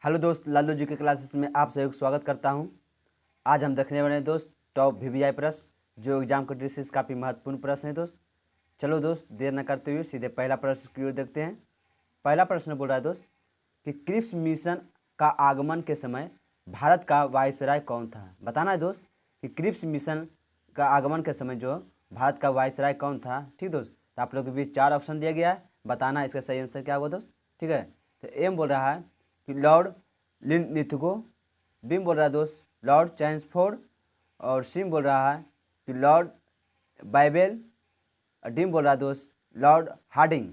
Hello दोस्त, लालू जी के classes में आप सभी को स्वागत करता हूं। आज हम देखने वाले हैं दोस्त टॉप वीवीआई प्रश्न, जो एग्जाम के दृष्टि से काफ़ी महत्वपूर्ण प्रश्न है दोस्त। चलो दोस्त, देर न करते हुए सीधे पहला प्रश्न की ओर देखते हैं। पहला प्रश्न बोल रहा है दोस्त कि क्रिप्स मिशन का आगमन के समय भारत का वायसराय कौन था। बताना है दोस्त कि क्रिप्स मिशन का आगमन के समय जो भारत का वायसराय कौन था। ठीक दोस्त, तो आप लोग के बीच 4 ऑप्शन दिया गया है, बताना इसका सही आंसर क्या होगा दोस्त। ठीक है, तो एम बोल रहा है कि लॉर्ड लिनलिथगो, बिम बोल रहा है दोस्त लॉर्ड चैम्सफोर्ड, और सिम बोल रहा है कि लॉर्ड बाइबेल, और डिम बोल रहा है दोस्त लॉर्ड हार्डिंग।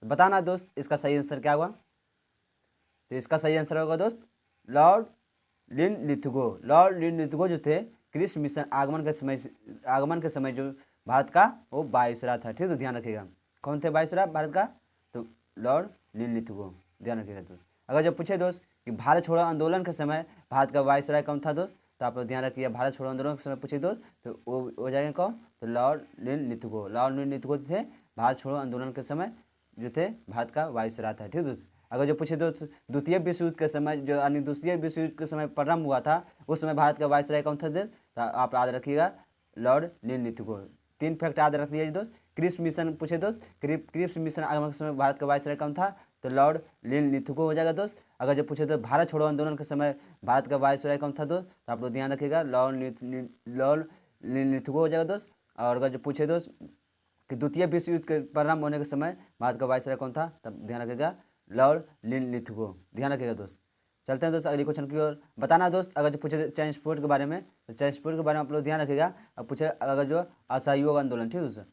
बताना दोस्त इसका सही आंसर क्या होगा। तो इसका सही आंसर होगा दोस्त लॉर्ड लिनलिथगो। लॉर्ड लिनलिथगो जो थे क्रिप्स मिशन आगमन के समय जो भारत का वो वायसराय था। ठीक है, तो ध्यान रखिएगा कौन थे वायसराय भारत का, तो लॉर्ड लिनलिथगो, ध्यान रखिएगा दोस्त। अगर जब पूछे दोस्त कि भारत छोड़ो आंदोलन के समय भारत का वायसराय कौन था दोस्त, तो आप लोग ध्यान रखिए भारत छोड़ो आंदोलन के समय पूछे दोस्त तो वो हो जाएगा कौन, तो लॉर्ड लिनलिथगो। लॉर्ड लिनलिथगो थे भारत छोड़ो आंदोलन के समय जो थे भारत का वायसराय था। ठीक है दोस्त। अगर जो पूछे दोस्त द्वितीय विश्व युद्ध के समय जो यानी दूसरे विश्व युद्ध के समय प्रारंभ हुआ था उस समय भारत का वायसराय कौन था दोस्त, तो आप याद रखिएगा लॉर्ड लिनलिथगो। 3 फैक्ट याद रख लीजिए दोस्त। क्रिप्स मिशन पूछे दोस्त, क्रिप्स मिशन आगमन के समय भारत का वायसराय कौन था, तो लॉर्ड लिनलिथगो हो जाएगा दोस्त। अगर जो पूछे तो भारत छोड़ो आंदोलन के समय भारत का वायसराय कौन था दोस्त, तो आप लोग ध्यान रखिएगा लॉर्ड लिनलिथगो हो जाएगा दोस्त। और अगर जो पूछे दोस्त कि द्वितीय विश्व युद्ध के प्रारंभ होने के समय भारत का वायसराय कौन था, तब ध्यान रखिएगा लॉर्ड लिनलिथगो, ध्यान रखिएगा दोस्त। चलते हैं दोस्त अगले क्वेश्चन की ओर। बताना दोस्त अगर जो पूछे ट्रांसपोर्ट के बारे में, तो ट्रांसपोर्ट के बारे में आप लोग ध्यान रखिएगा। अब पूछे अगर जो असहयोग आंदोलन, ठीक है दोस्त,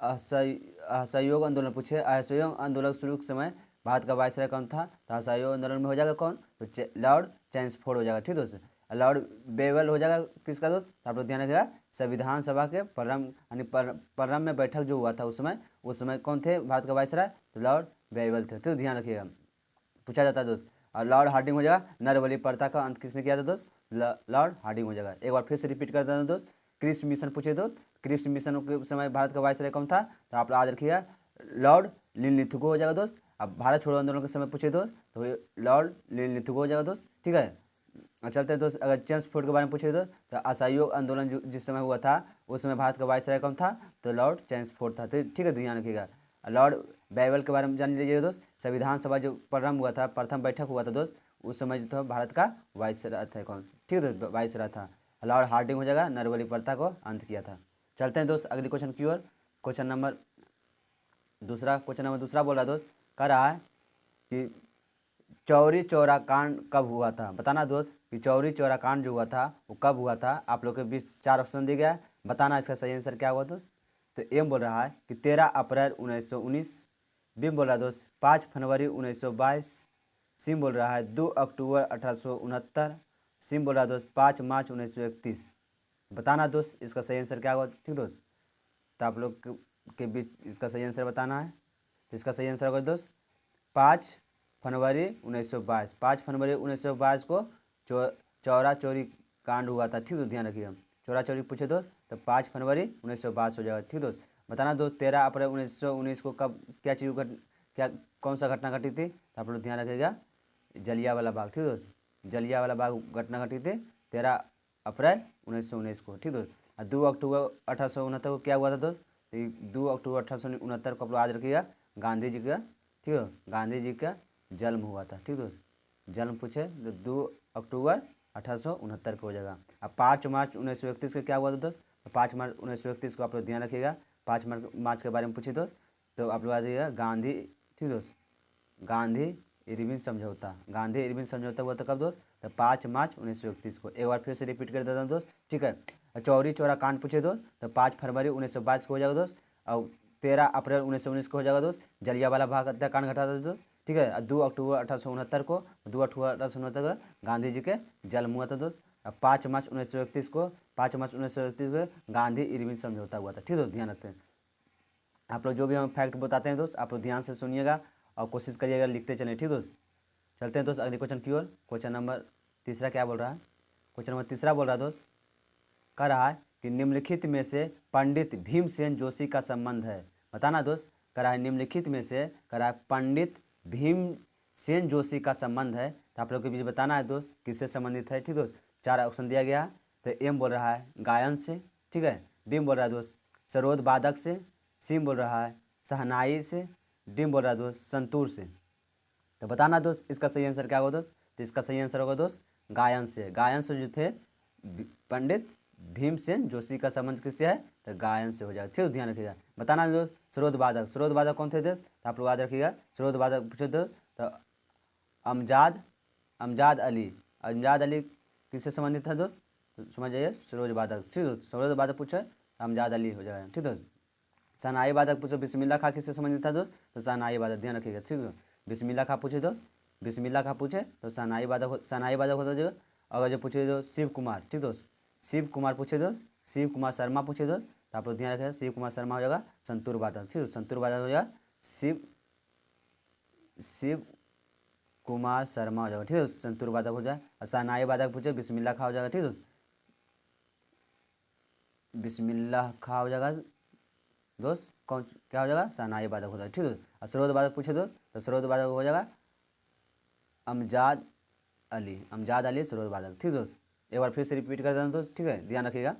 असहयोग आंदोलन पूछे, असहयोग आंदोलन शुरू के समय भारत का वायसराय कौन था, तो असहयोग आंदोलन में हो जाएगा कौन, तो लॉर्ड चैम्सफोर्ड हो जाएगा। ठीक दोस्त। लॉर्ड बेवल हो जाएगा किसका दोस्त, तो आप लोग ध्यान रखिएगा संविधान सभा के प्रारंभ यानी प्रारंभ में बैठक जो हुआ था उस समय कौन थे भारत का वायसराय, तो लॉर्ड बेवल थे। तो ध्यान रखिएगा पूछा जाता है दोस्त। और लॉर्ड हार्डिंग हो जाएगा नरबली प्रथा का अंत किसने किया था दोस्त, लॉर्ड हार्डिंग हो जाएगा। एक बार फिर से रिपीट कर देता हूं दोस्त। क्रिप्स मिशन पूछे दोस्त, क्रिप्स मिशन के समय भारत का वायसराय कौन था, तो आप याद रखिएगा लॉर्ड लिनलिथगो हो जाएगा दोस्त। अब भारत छोड़ो आंदोलन के समय पूछे दोस्त तो लॉर्ड लिनलिथगो हो जाएगा दोस्त। ठीक है, चलते हैं दोस्त। अगर चैम्सफोर्ड के बारे में पूछे तो असहयोग आंदोलन जिस समय हुआ था उस समय भारत का वायसराय कौन था, तो लॉर्ड चैम्सफोर्ड था। तो ठीक है, ध्यान रखिएगा। लॉर्ड बेवल के बारे में जान लीजिएगा दोस्त। संविधान सभा जो प्रारंभ हुआ था, प्रथम बैठक हुआ था दोस्त, उस समय जो था भारत का वायसराय था कौन, ठीक है दोस्त, वायसराय था लॉर्ड हार्डिंग हो जाएगा, नरबली प्रथा को अंत किया था। चलते हैं दोस्त अगले क्वेश्चन की ओर। क्वेश्चन नंबर दूसरा बोल रहा है दोस्त, कह रहा है कि चौरी चौरा कांड कब हुआ था। बताना दोस्त कि चौरी चौरा कांड जो हुआ था वो कब हुआ था। आप लोग के बीच 4 ऑप्शन दिया गया है, बताना इसका सही आंसर क्या हुआ दोस्त। तो एम बोल रहा है कि 13 अप्रैल 1919, बिम बोल रहा है दोस्त 5 फरवरी 1922, सिम बोल रहा है 2 अक्टूबर 1869, सिम बोल रहा है दोस्त 5 मार्च 1931। बताना दोस्त इसका सही आंसर क्या होगा। ठीक दोस्त, तो आप लोग के बीच इसका सही आंसर बताना है। तो इसका सही आंसर होगा दोस्त 5 फरवरी 1922। 5 फरवरी 1922 को चौरा चौरी कांड हुआ था। ठीक दोस्त, ध्यान रखिएगा चौरा चौरी पूछे दोस्त तो 5 फरवरी 1922 हो जाएगा। ठीक दोस्त। बताना दोस्त 13 अप्रैल 1919 को कब क्या चीज़ क्या कौन सा घटना घटी थी, तो आप लोग ध्यान रखिएगा जलियांवाला बाग। ठीक दोस्त, जलियांवाला बाग घटना घटी थी 13 अप्रैल 1919 को। ठीक दोस्त। 2 अक्टूबर 1869 को क्या हुआ था दोस्त, तो 2 अक्टूबर 1869 को आप लोग याद रखिएगा गांधी जी का, ठीक है, गांधी जी का जन्म हुआ था। ठीक दोस्त, जन्म पूछे तो 2 अक्टूबर 1869 को हो जाएगा। अब 5 मार्च 1931 को क्या हुआ था दोस्त, तो 5 मार्च 1931 को आप लोग ध्यान रखिएगा। 5 मार्च के बारे में पूछे दोस्त तो आप लोग याद रखिएगा गांधी, ठीक दोस्त, गांधी इरविन समझौता, गांधी इरविन समझौता हुआ था कब दोस्त, तो 5 मार्च 1931 को। एक बार फिर से रिपीट कर देता हूँ दोस्त। ठीक है, चौरी चौरा कांड पूछे दोस्त तो 5 फरवरी 1922 को हो जाएगा दोस्त, और 13 अप्रैल 1919 को हो जाएगा दोस्त जलियांवाला बाग हत्याकांड घटा था दोस्त। ठीक है, 2 अक्टूबर 1869 को, 2 अक्टूबर 1869 को गांधी जी के जन्म हुआ था दोस्त। 5 मार्च 1931 को, 5 मार्च 1931 को गांधी इरविन समझौता हुआ था। ठीक है, ध्यान रखते हैं। आप लोग जो भी हम फैक्ट बताते हैं दोस्त आप लोग ध्यान से सुनिएगा और कोशिश करिएगा लिखते चलें। ठीक दोस्त। चलते हैं दोस्त अगले क्वेश्चन की ओर। क्वेश्चन नंबर तीसरा क्या बोल रहा है, क्वेश्चन नंबर तीसरा बोल रहा है दोस्त, कह रहा है कि निम्नलिखित में से पंडित भीमसेन जोशी का संबंध है। बताना दोस्त, कह रहा है निम्नलिखित में से, कह रहा है पंडित भीमसेन जोशी का संबंध है। तो आप लोग के बीच बताना है दोस्त किससे संबंधित है। ठीक दोस्त, 4 ऑप्शन दिया गया है। तो एम बोल रहा है गायन से, ठीक है। बीम बोल रहा है दोस्त सरोद वादक से। सीम बोल रहा है शहनाई से। डीम बोल रहा है दोस्त संतूर से। तो बताना दोस्त इसका सही आंसर क्या होगा दोस्त। तो इसका सही आंसर होगा दोस्त गायन से। गायन से जो थे पंडित भीमसेन जोशी का संबंध किससे है, तो गायन से हो जाएगा। ठीक, ध्यान रखिएगा। बताना दोस्त स्रोत वादक, स्रोत वादक कौन थे दोस्त, तो आप लोग याद रखिएगा। स्रोत वादक पूछे दोस्त तो अमजाद अमजाद अली। अमजाद अली किससे संबंधित है दोस्त, तो समझ जाइए सरोज वादक। ठीक दोस्त, सरोज वादक पूछे अमजाद अली हो जाएगा। ठीक दोस्त, शहनाई वादक पूछो बिस्मिल्लाह खां किससे संबंधित था दोस्त, तो शहनाई वादक, ध्यान रखिएगा। ठीक है, बिस्मिल्लाह खां पूछे दोस्त, बिस्मिल्लाह खां पूछे तो शहनाई वादक, शहनाई वादक होता जो। अगर जो पूछे दोस्त शिव कुमार, ठीक दोस्त, शिव कुमार पूछे दोस्त, शिव कुमार शर्मा पूछे दोस्त, तो आप लोग ध्यान रखिएगा शिव कुमार शर्मा हो जाएगा संतूर वादक। ठीक, संतूर वादक हो जाएगा शिव कुमार शर्मा हो जाएगा। ठीक है, संतूर वादक हो जाए। और शहनाई वादक पूछे बिस्मिल्लाह खां हो जाएगा। ठीक दोस्त, बिस्मिल्लाह खां हो जाएगा दोस्त, कौन क्या हो जाएगा, शहनाई वादक हो जाएगा। ठीक है, और स्रोत वादक पूछे दोस्त तो स्रोत वादक हो जाएगा अमजाद अली, अमजाद अली स्रोत वादक। ठीक दोस्त, एक बार फिर से रिपीट कर देता हूँ दोस्त। ठीक है, ध्यान रखिएगा।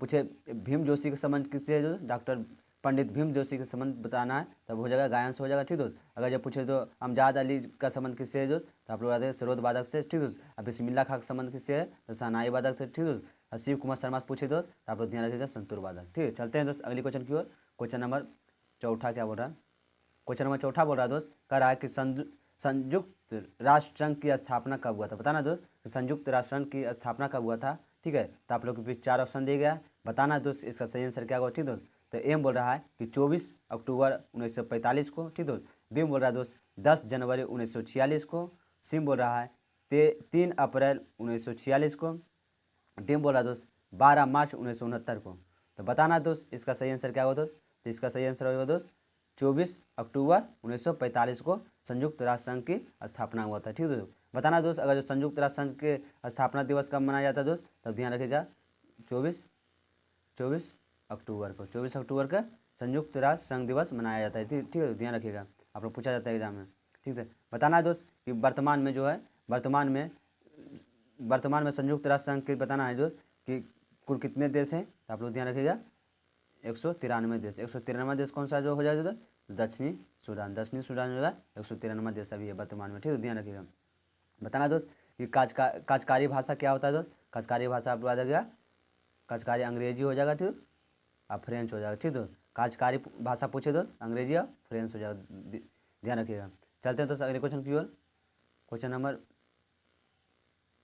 पूछे भीम जोशी के संबंध किससे है, जो डॉक्टर पंडित भीम जोशी के संबंध बताना है, तब हो जाएगा गायन से हो जाएगा। ठीक दोस्त, अगर जब पूछे तो अमजाद अली का संबंध किससे है जो, तो आप लोग आते हैं स्रोत वादक से। ठीक दोस्त, अब बिस्मिल्लाह खां का संबंध किससे है, तो शहनाई वादक से। ठीक दोस्त, और शिव कुमार शर्मा पूछे दोस्त, तो आप लोग ध्यान रखिएगा संतूर वादक। ठीक है, चलते हैं दोस्त अगली क्वेश्चन की ओर। क्वेश्चन नंबर चौथा क्या बोल रहा है, क्वेश्चन नंबर चौथा बोल रहा है दोस्त, कह रहा है कि संयुक्त राष्ट्र संघ की स्थापना कब हुआ था। बताना दोस्त कि संयुक्त राष्ट्र संघ की स्थापना कब हुआ था। ठीक है, तो आप लोग के बीच 4 ऑप्शन दिए गया है। बताना दोस्त इसका सही आंसर क्या होगा। ठीक दोस्त, तो एम बोल रहा है कि 24 अक्टूबर 1945 को। ठीक दोस्त, बीम बोल रहा है दोस्त 10 जनवरी 1946 को। सिम बोल रहा है 3 अप्रैल 1946 को। डीम बोल रहा है दोस्त 12 मार्च 1969 को। तो बताना दोस्त इसका सही आंसर क्या होगा दोस्त। तो इसका सही आंसर होगा दोस्त 24 अक्टूबर 1945 को संयुक्त राष्ट्र संघ की स्थापना हुआ था। ठीक है दोस्त, बताना दोस्त अगर जो संयुक्त राष्ट्र संघ के स्थापना दिवस कब मनाया जाता है दोस्त, तब ध्यान रखिएगा 24 24 अक्टूबर को। 24 अक्टूबर का संयुक्त राष्ट्र संघ दिवस मनाया जाता है। ठीक है, ध्यान रखिएगा, आप लोग पूछा जाता है एग्जाम में। ठीक है, बताना है दोस्त कि वर्तमान में जो है वर्तमान में संयुक्त राष्ट्र संघ के बताना है जो कि कुल कितने देश हैं, तो आप लोग ध्यान रखिएगा 193 देश। 193 देश कौन सा जो हो जाएगा, दक्षिणी सूडान। दक्षिणी सूडान होगा 193 देश अभी है वर्तमान में। ठीक है, ध्यान रखिएगा। बताना दोस्त कि काजकारी भाषा क्या होता है दोस्त। काजकारी भाषा आप लोग आ जाएगा, काजकारी अंग्रेजी हो जाएगा। ठीक, और फ्रेंच हो जाएगा। ठीक दोस्त, काजकारी भाषा पूछे दोस्त अंग्रेजी और फ्रेंच हो जाएगा, ध्यान रखिएगा। चलते हैं दोस्त अगले क्वेश्चन की ओर। क्वेश्चन नंबर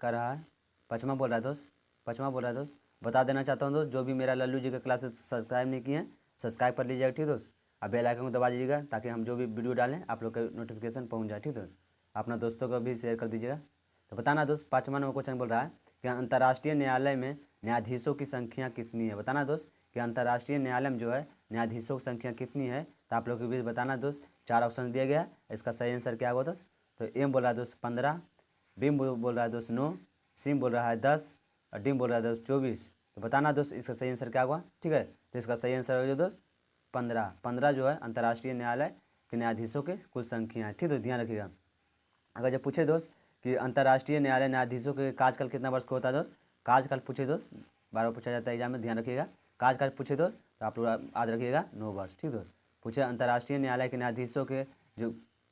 कर रहा है पाँचवा बोल रहा है दोस्त, पाँचवा बोल रहा है दोस्त। बता देना चाहता हूँ दोस्त जो भी मेरा लल्लू जी का क्लासेस सब्सक्राइब नहीं किए हैं सब्सक्राइब कर लीजिएगा। ठीक दोस्त, अब बेल आइकन को दबा दीजिएगा ताकि हम जो भी वीडियो डालें आप लोग के नोटिफिकेशन पहुँच जाए। ठीक दोस्त, अपना दोस्तों को भी शेयर कर दीजिएगा। तो बताना दोस्त 5वां नंबर क्वेश्चन बोल रहा है कि अंतर्राष्ट्रीय न्यायालय में न्यायाधीशों की संख्या कितनी है। बताना दोस्त कि अंतर्राष्ट्रीय न्यायालय में जो है न्यायाधीशों की संख्या कितनी है, तो आप लोग के बीच बताना दोस्त। 4 ऑप्शन दिया गया है, इसका सही आंसर क्या होगा दोस्त। तो एम बोल रहा है दोस्त 15, बीम बोल रहा है दोस्त 9, सिम बोल रहा है 10 और डीम बोल रहा है दोस्त 24। तो बताना दोस्त इसका सही आंसर क्या होगा। ठीक है, तो इसका सही आंसर होगा दोस्त 15। 15 जो है अंतर्राष्ट्रीय न्यायालय के न्यायाधीशों की कुल संख्या है। ठीक है, ध्यान रखिएगा। अगर जब पूछे दोस्त कि अंतर्राष्ट्रीय न्यायालय न्यायाधीशों के कार्यकाल कितना वर्ष का होता है दोस्त, कार्यकाल पूछे दोस्त, बार बार पूछा जाता है एग्जाम में, ध्यान रखिएगा। कार्यकाल पूछे दोस्त तो आप लोग याद रखिएगा 9 वर्ष। ठीक दोस्त, पूछे अंतर्राष्ट्रीय न्यायालय के न्यायाधीशों के जो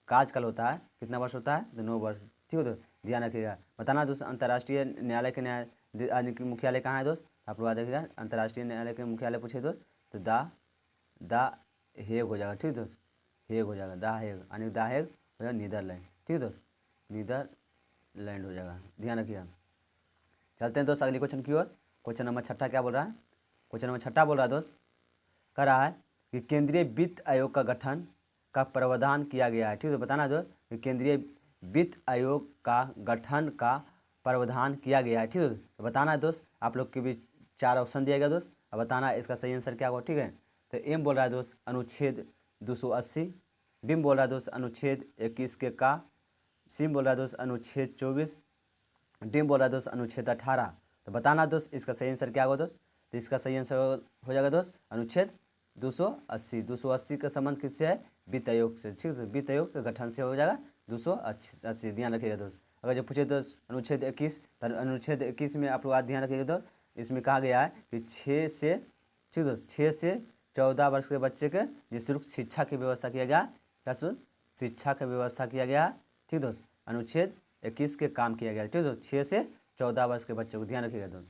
कार्यकाल होता है कितना वर्ष होता है, तो 9 वर्ष। ठीक है दोस्त, ध्यान रखिएगा। बताना दोस्त अंतर्राष्ट्रीय न्यायालय के मुख्यालय कहाँ है दोस्त, आप लोग याद रखिएगा। अंतर्राष्ट्रीय न्यायालय के मुख्यालय पूछे दोस्त तो द हेग हो जाएगा। ठीक दोस्त, हेग हो जाएगा, द हेग, यानी द हेग हो जाएगा नीदरलैंड। ठीक दोस्त, नीदरलैंड हो जाएगा, ध्यान रखिएगा। चलते हैं दोस्त अगली क्वेश्चन की ओर। क्वेश्चन नंबर 6 क्या बोल रहा है, क्वेश्चन नंबर 6 बोल रहा है दोस्त, कह रहा है कि केंद्रीय वित्त आयोग का गठन का प्रावधान किया गया है। ठीक है, बताना दोस्त कि केंद्रीय वित्त आयोग का गठन का प्रावधान किया गया है। ठीक है, तो बताना दोस्त आप लोग के बीच 4 ऑप्शन दिया गया दोस्त, अब बताना इसका सही आंसर क्या होगा। ठीक है, तो एम बोल रहा है दोस्त अनुच्छेद 280, बीम बोल रहा है दोस्त अनुच्छेद 21 के का, सिम बोल रहा है दोस्त अनुच्छेद 24, डीम बोल रहा है दोस्त अनुच्छेद 18। तो बताना दोस्त इसका सही आंसर क्या होगा दोस्त। तो इसका सही आंसर हो जाएगा दोस्त अनुच्छेद 280। 280 का संबंध किससे है, वित्त आयोग से। ठीक है, वित्त आयोग के गठन से हो जाएगा 280, ध्यान रखिएगा दोस्त। अगर जो पूछे दोस्त अनुच्छेद 21, तो अनुच्छेद 21 में आप लोग आज ध्यान रखिएगा दोस्त, इसमें कहा गया है कि 6 से, ठीक दोस्त, 6 से 14 वर्ष के बच्चे के निःशुल्क शिक्षा की व्यवस्था किया गया। क्या सुन, शिक्षा की व्यवस्था किया गया, ठीक दोस्त, अनुच्छेद 21 के काम किया गया, ठीक दोस्त, 6 से 14 वर्ष के बच्चों को, ध्यान रखिएगा दोस्त।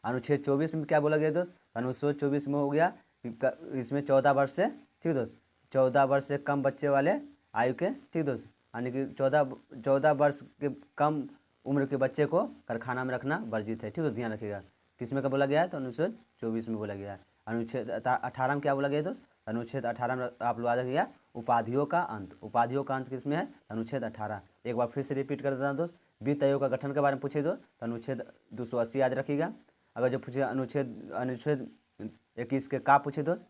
अनुच्छेद 24 में क्या बोला गया दोस्त, अनुच्छेद 24 में हो गया कि इसमें 14 वर्ष से, ठीक दोस्त, 14 वर्ष से कम बच्चे वाले आयु के, ठीक दोस्त, यानी कि 14 वर्ष के कम उम्र के बच्चे को कारखाना में रखना वर्जित है, ठीक दोस्त, ध्यान रखिएगा। किसमें का बोला गया है, तो अनुच्छेद 24 में बोला गया है। अनुच्छेद 18 में क्या बोला गया दोस्त, अनुच्छेद 18 में आप लोग याद रखिएगा उपाधियों का अंत। उपाधियों का अंत किसमें है, अनुच्छेद 18। एक बार फिर से रिपीट कर देता हूँ दोस्त, वित्त आयोग का गठन के बारे में पूछे दो तो अनुच्छेद 280 याद रखिएगा। अगर जो पूछे अनुच्छेद 21 के का पूछे दोस्त,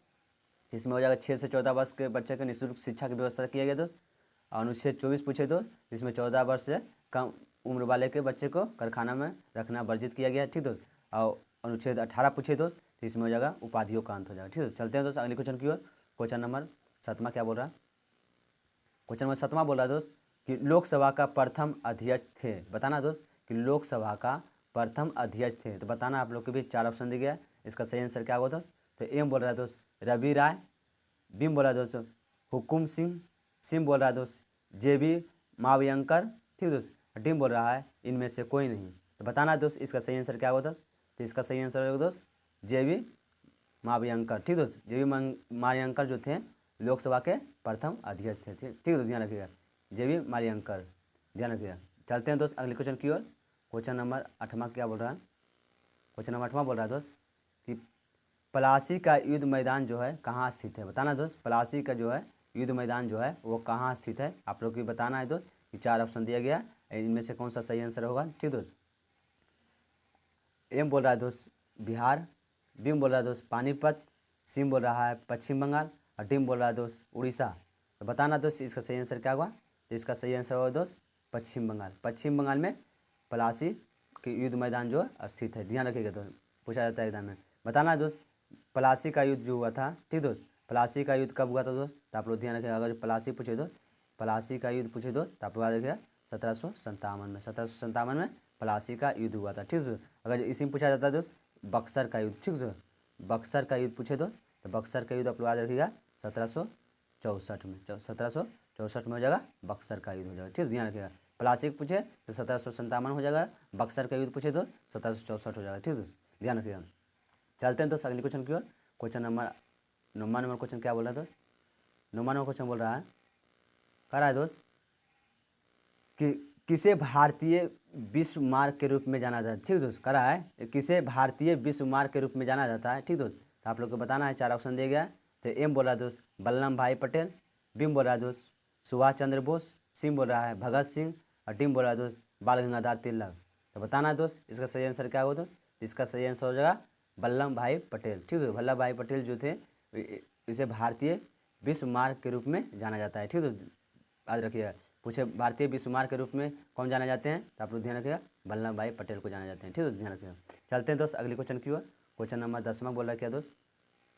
इसमें हो जाएगा 6 से 14 वर्ष के बच्चे के निःशुल्क शिक्षा की व्यवस्था किया गया दोस्त। अनुच्छेद 24 पूछे दोस्त, इसमें 14 वर्ष से कम उम्र वाले के बच्चे को कारखाना में रखना वर्जित किया गया, ठीक दोस्त। और अनुच्छेद 18 पूछे दोस्त, तो इसमें हो जाएगा उपाधियों का अंत हो जाएगा, ठीक है। चलते हैं दोस्त अगले क्वेश्चन की ओर। क्वेश्चन नंबर 7 क्या बोल रहा है, क्वेश्चन नंबर 7 बोल रहा है दोस्त कि लोकसभा का प्रथम अध्यक्ष थे। बताना दोस्त कि लोकसभा का प्रथम अध्यक्ष थे, तो बताना। आप लोग के बीच 4 ऑप्शन दिया गया, इसका सही आंसर क्या होगा दोस्त, तो एम बोल रहा है दोस्त रवि राय, बीम बोल रहा है दोस्त हुकुम सिंह, सिम बोल रहा है दोस्त JB मावयंकर, ठीक दोस्त, डीम बोल रहा है इनमें से कोई नहीं। तो बताना दोस्त इसका सही आंसर क्या होगा दोस्त, तो इसका सही आंसर होगा दोस्त JB मावयंकर, ठीक दोस्त। JB मावयंकर जो थे लोकसभा के प्रथम अध्यक्ष थे, ठीक है, ध्यान रखिएगा JB मावयंकर, ध्यान रखिएगा। चलते हैं दोस्त अगले क्वेश्चन की ओर। क्वेश्चन नंबर 8 क्या बोल रहा है, क्वेश्चन नंबर 8 बोल रहा है दोस्त कि पलासी का युद्ध मैदान जो है कहाँ स्थित है। बताना दोस्त पलासी का जो है युद्ध मैदान जो है वो कहाँ स्थित है, आप लोग को बताना है दोस्त। ये 4 ऑप्शन दिया गया, इनमें से कौन सा सही आंसर होगा, ठीक दोस्त। एम बोल रहा है दोस्त बिहार, बीम बोल रहा है दोस्त पानीपत, सिम बोल रहा है पश्चिम बंगाल, और डीम बोल रहा है दोस्त उड़ीसा। तो बताना दोस्त इसका सही आंसर क्या होगा, तो इसका सही आंसर होगा दोस्त पश्चिम बंगाल। पश्चिम बंगाल में पलासी के युद्ध मैदान जो स्थित है, ध्यान रखिएगा दोस्त, पूछा जाता है एग्जाम में। बताना दोस्त पलासी का युद्ध जो हुआ था, ठीक दोस्त, पलासी का युद्ध कब हुआ था दोस्त, तो आप लोग ध्यान रखिएगा। अगर पलासी पूछे दो, पलासी का युद्ध पूछे दो, तो आप लोग याद रखिएगा 1757 में, 1757 में पलासी का युद्ध हुआ था, ठीक है। अगर इसी में पूछा जाता है दोस्त बक्सर का युद्ध, ठीक है, बक्सर का युद्ध पूछे दो, तो बक्सर का युद्ध आप लोग याद रखिएगा 1764 में, 1764 में हो जाएगा बक्सर का युद्ध हो जाएगा, ठीक है, ध्यान रखिएगा। प्लासी पूछे तो 1757 हो जाएगा, बक्सर का युद्ध पूछे तो 1764 हो जाएगा, ठीक है, ध्यान रखिएगा। चलते हैं तो अगले क्वेश्चन की ओर। क्वेश्चन नंबर 9 क्वेश्चन क्या बोल रहा है दोस्त, 9 क्वेश्चन बोल रहा है, कह रहा है दोस्त कि किसे भारतीय विश्व मार्ग के रूप में जाना जाता है, ठीक दोस्त, कह रहा है किसे भारतीय विश्व मार्ग के रूप में जाना जाता है, ठीक दोस्त। तो आप लोग को बताना है, 4 ऑप्शन दिया गया। तो एम बोल रहा है दोस्त वल्लभ भाई पटेल, बीम बोल रहा है दोस्त सुभाष चंद्र बोस, सिम बोल रहा है भगत सिंह, और डीम बोल रहा है दोस्त बाल गंगाधर तिलक। तो बताना है दोस्त इसका सही आंसर क्या होगा दोस्त, इसका सही आंसर हो जाएगा वल्लभ भाई पटेल, ठीक है। वल्लभ भाई पटेल जो थे इसे भारतीय विश्व मार्ग के रूप में जाना जाता है, ठीक है, याद रखिएगा। पूछे भारतीय विश्व मार्ग के रूप में कौन जाने जाते हैं, तो आप लोग ध्यान रखिएगा वल्लभ भाई पटेल को जाने जाते हैं, ठीक है, ध्यान रखिएगा। चलते हैं दोस्त अगले क्वेश्चन की ओर। क्वेश्चन नंबर 10 बोल रहा है क्या दोस्त,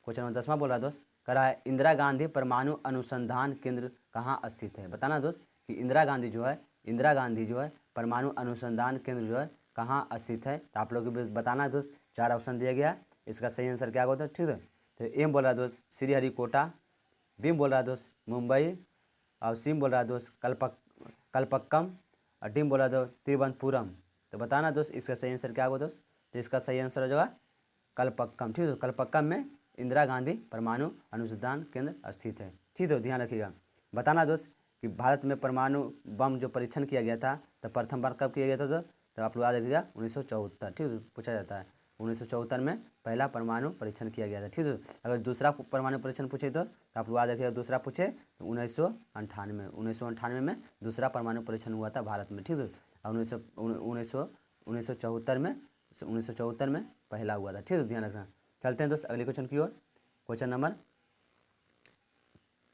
क्वेश्चन नंबर 10 बोल रहा है दोस्त, कह रहा है इंदिरा गांधी परमाणु अनुसंधान केंद्र कहाँ स्थित है। बताना दोस्त कि इंदिरा गांधी जो है परमाणु अनुसंधान केंद्र जो है कहाँ स्थित है। तो आप लोग को बताना है दोस्त, 4 ऑप्शन दिया गया, इसका सही आंसर क्या होगा, ठीक है। तो एम बोल रहा है दोस्त श्रीहरिकोटा, बीम बोल रहा है दोस्त मुंबई, और सिम बोल रहा है दोस्त कलपक्कम, और डीम बोल रहा है दोस्त तिरुवनंतपुरम। तो बताना दोस्त इसका सही आंसर क्या होगा दोस्त, तो इसका सही आंसर हो जाएगा कलपक्कम, ठीक है। कलपक्कम में इंदिरा गांधी परमाणु अनुसंधान केंद्र स्थित है, ठीक है, ध्यान रखिएगा। बताना दोस्त कि भारत में परमाणु बम जो परीक्षण किया गया था, तो प्रथम बार कब किया गया था दोस्त, तो आप लोग याद रखिएगा 1974, ठीक है, पूछा जाता है 1974 में पहला परमाणु परीक्षण किया गया था, ठीक है। अगर दूसरा परमाणु परीक्षण पूछे तो आप लोग याद रखिएगा दूसरा पूछे तो 1998 में दूसरा परमाणु परीक्षण हुआ था भारत में, ठीक है। और 1974 में पहला हुआ था, ठीक है, ध्यान रखना। चलते हैं दोस्त अगले क्वेश्चन की ओर। क्वेश्चन नंबर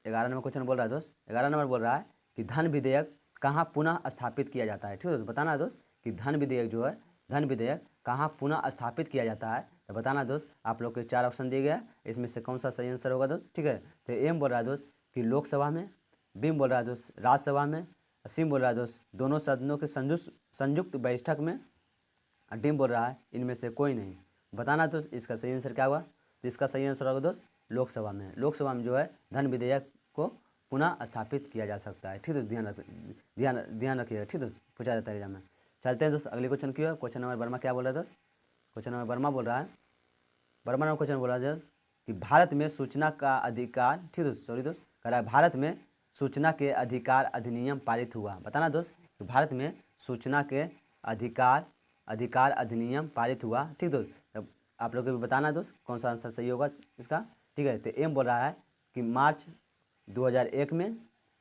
11 क्वेश्चन बोल रहा है दोस्त, 11 बोल रहा है कि धन विधेयक कहाँ पुनः स्थापित किया जाता है, ठीक है। बताना दोस्त कि धन विधेयक कहाँ पुनः स्थापित किया जाता है। तो बताना दोस्त आप लोग के 4 ऑप्शन दिए गया, इसमें से कौन सा सही आंसर होगा दोस्त, ठीक है। तो एम बोल रहा है दोस्त कि लोकसभा में, बीम बोल रहा है दोस्त राज्यसभा में, सिम बोल रहा है दोस्त दोनों सदनों के संयुक्त बैठक में। डीम बोल रहा है इनमें से कोई नहीं। बताना दोस्त इसका सही आंसर क्या हुआ। तो इसका सही आंसर होगा दोस्त लोकसभा में। लोकसभा में जो है धन विधेयक को पुनः स्थापित किया जा सकता है। ठीक है, ध्यान रखिएगा। ठीक है, पूछा जाता है एग्जाम में। चलते हैं दोस्त अगले क्वेश्चन की ओर। क्वेश्चन नंबर वर्मा क्या बोल रहा है दोस्त। क्वेश्चन नंबर वर्मा बोल रहा है, वर्मा नंबर क्वेश्चन बोल रहा है कि भारत में सूचना का अधिकार, ठीक है सॉरी दोस्त, कह रहा है भारत में सूचना के अधिकार अधिनियम पारित हुआ। बताना दोस्त कि भारत में सूचना के अधिकार अधिनियम पारित हुआ। ठीक दोस्त, तब आप लोग को भी बताना दोस्त कौन सा आंसर सही होगा इसका। ठीक है, तो एम बोल रहा है कि मार्च 2001 में,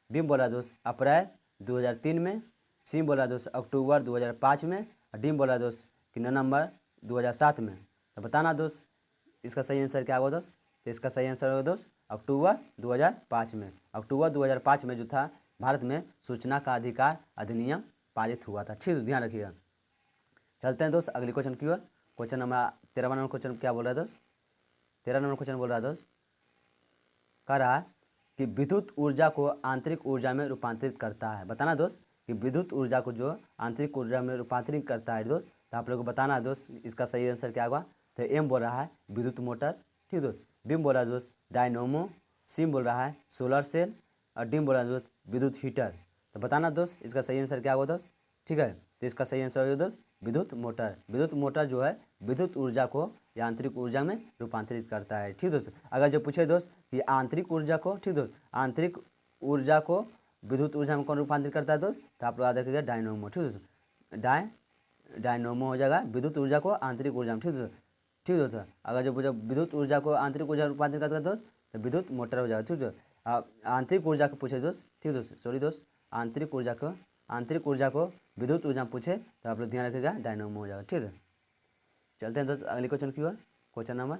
बी बोल रहा है दोस्त अप्रैल 2003 में, सी बोल रहा है दोस्त अक्टूबर 2005 में, और डी बोल रहा है दोस्त कि नवंबर 2007 में। तो बताना दोस्त इसका सही आंसर क्या होगा दोस्त। तो इसका सही आंसर होगा दोस्त अक्टूबर 2005 में। अक्टूबर 2005 में जो था भारत में सूचना का अधिकार अधिनियम पारित हुआ था। ठीक है, ध्यान रखिएगा। चलते हैं दोस्त अगले क्वेश्चन की ओर। क्वेश्चन नंबर 13 नंबर क्वेश्चन क्या बोल रहा है दोस्त। 13 नंबर क्वेश्चन बोल रहा है दोस्त, कह रहा है कि विद्युत ऊर्जा को आंतरिक ऊर्जा में रूपांतरित करता है। बताना दोस्त कि विद्युत ऊर्जा को जो आंतरिक ऊर्जा में रूपांतरित करता है दोस्त। तो आप लोग को बताना है दोस्त इसका सही आंसर क्या होगा। तो एम बोल रहा है विद्युत मोटर। ठीक दोस्त, बीम बोल रहा है दोस्त डायनोमो, सिम बोल रहा है सोलर सेल, और डीम बोल रहा है दोस्त विद्युत हीटर। तो बताना दोस्त इसका सही आंसर क्या होगा दोस्त। ठीक है, तो इसका सही आंसर होगा दोस्त विद्युत मोटर। विद्युत मोटर जो है विद्युत ऊर्जा को आंतरिक ऊर्जा में रूपांतरित करता है। ठीक दोस्त, अगर जो पूछे दोस्त कि आंतरिक ऊर्जा को, ठीक दोस्त, आंतरिक ऊर्जा को विद्युत ऊर्जा में कौन रूपांतरित करता है दोस्त, तो आप लोग याद रखिएगा डायनोमो। ठीक दोस्त, डायनोमो हो जाएगा विद्युत ऊर्जा को आंतरिक ऊर्जा में। ठीक दोस्त, ठीक दोस्त, अगर जो पूछे विद्युत ऊर्जा को आंतरिक ऊर्जा में रूपांतरित करता है दोस्त तो विद्युत मोटर हो जाएगा। ठीक दोस्त, आंतरिक ऊर्जा को पूछे दोस्त, ठीक दोस्त सॉरी दोस्त, आंतरिक ऊर्जा को विद्युत ऊर्जा में पूछे तो आप लोग ध्यान रखिएगा डायनोमो हो जाएगा। ठीक है, चलते हैं दोस्त अगले क्वेश्चन की ओर। Question number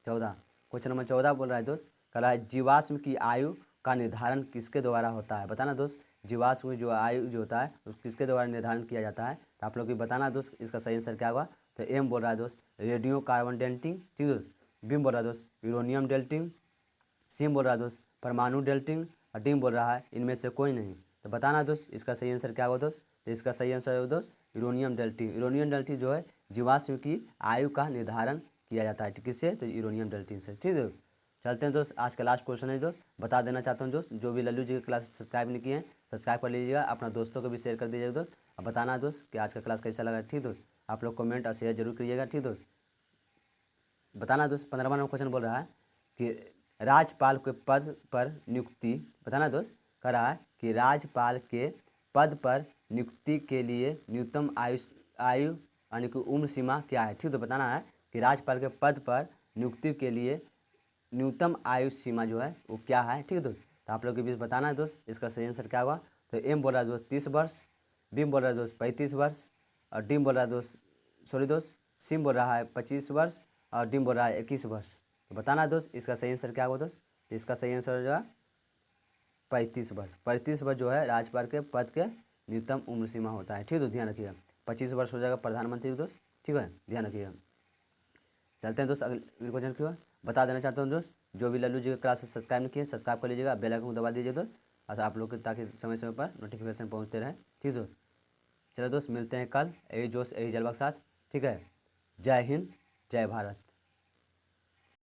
14। क्वेश्चन नंबर 14 बोल रहा है दोस्त, कह रहा है जीवाश्म की आयु का निर्धारण किसके द्वारा होता है। बताना दोस्त जीवाश्म की जो आयु जो होता है उस किसके द्वारा निर्धारण किया जाता है। तो आप लोग को बताना दोस्त इसका सही आंसर क्या होगा। तो एम बोल रहा है दोस्त रेडियो कार्बन डेटिंग। ठीक दोस्त, बीम बोल रहा है दोस्त यूरेनियम डेटिंग, सी बोल रहा है दोस्त परमाणु डेटिंग, और डी बोल रहा है इनमें से कोई नहीं। तो बताना दोस्त इसका सही आंसर क्या होगा दोस्त। तो इसका सही आंसर होगा दोस्त यूरेनियम डेटिंग। यूरेनियम डेटिंग जो है जीवाश्म की आयु का निर्धारण किया जाता है। किससे, तो यूरेनियम डेटिंग से। ठीक है, चलते हैं दोस्त आज का लास्ट क्वेश्चन है दोस्त। बता देना चाहता हूँ दोस्त जो भी लल्लू जी की क्लास सब्सक्राइब नहीं किए हैं सब्सक्राइब कर लीजिएगा, अपना दोस्तों को भी शेयर कर दीजिएगा दोस्त। अब बताना दोस्त कि आज का क्लास कैसा लगा। ठीक दोस्त, आप लोग कमेंट और शेयर जरूर करिएगा। ठीक दोस्त, बताना दोस्त 15वां नंबर क्वेश्चन बोल रहा है कि राज्यपाल के पद पर नियुक्ति। बताना दोस्त कह रहा है कि राज्यपाल के पद पर नियुक्ति के लिए न्यूनतम आयु यानी कि उम्र सीमा क्या है। ठीक तो बताना है कि राज्यपाल के पद पर नियुक्ति के लिए न्यूनतम आयु सीमा जो है वो क्या है। ठीक है दोस्त, तो आप लोग के बीच बताना है दोस्त इसका सही आंसर क्या होगा। तो एम बोल रहा है दोस्त 30 वर्ष, बीम बोल रहा है दोस्त 35 वर्ष, और डीम बोल रहा है दोस्त सॉरी दोस्त सिम बोल रहा है 25 वर्ष, और डीम बोल रहा है 21 वर्ष। तो बताना दोस्त इसका सही आंसर क्या होगा दोस्त। तो इसका सही आंसर हो जाएगा 35 वर्ष। 35 वर्ष जो है राज्यपाल के पद के न्यूनतम उम्र सीमा होता है। ठीक है, तो ध्यान रखिएगा 25 वर्ष हो जाएगा प्रधानमंत्री दोस्त। ठीक है, ध्यान रखिएगा। चलते हैं दोस्त अगले क्वेश्चन की ओर। बता देना चाहता हूँ दोस्त जो भी लल्लू जी का क्लास सब्सक्राइब नहीं किए सब्सक्राइब कर लीजिएगा, बेल आइकन को दबा दीजिए दोस्त, अच्छा आप लोग ताकि समय समय पर नोटिफिकेशन पहुँचते रहे। ठीक है दोस्त, चलो दोस्त मिलते हैं कल यही जोश यही जलवा के साथ। ठीक है, जय हिंद जय भारत।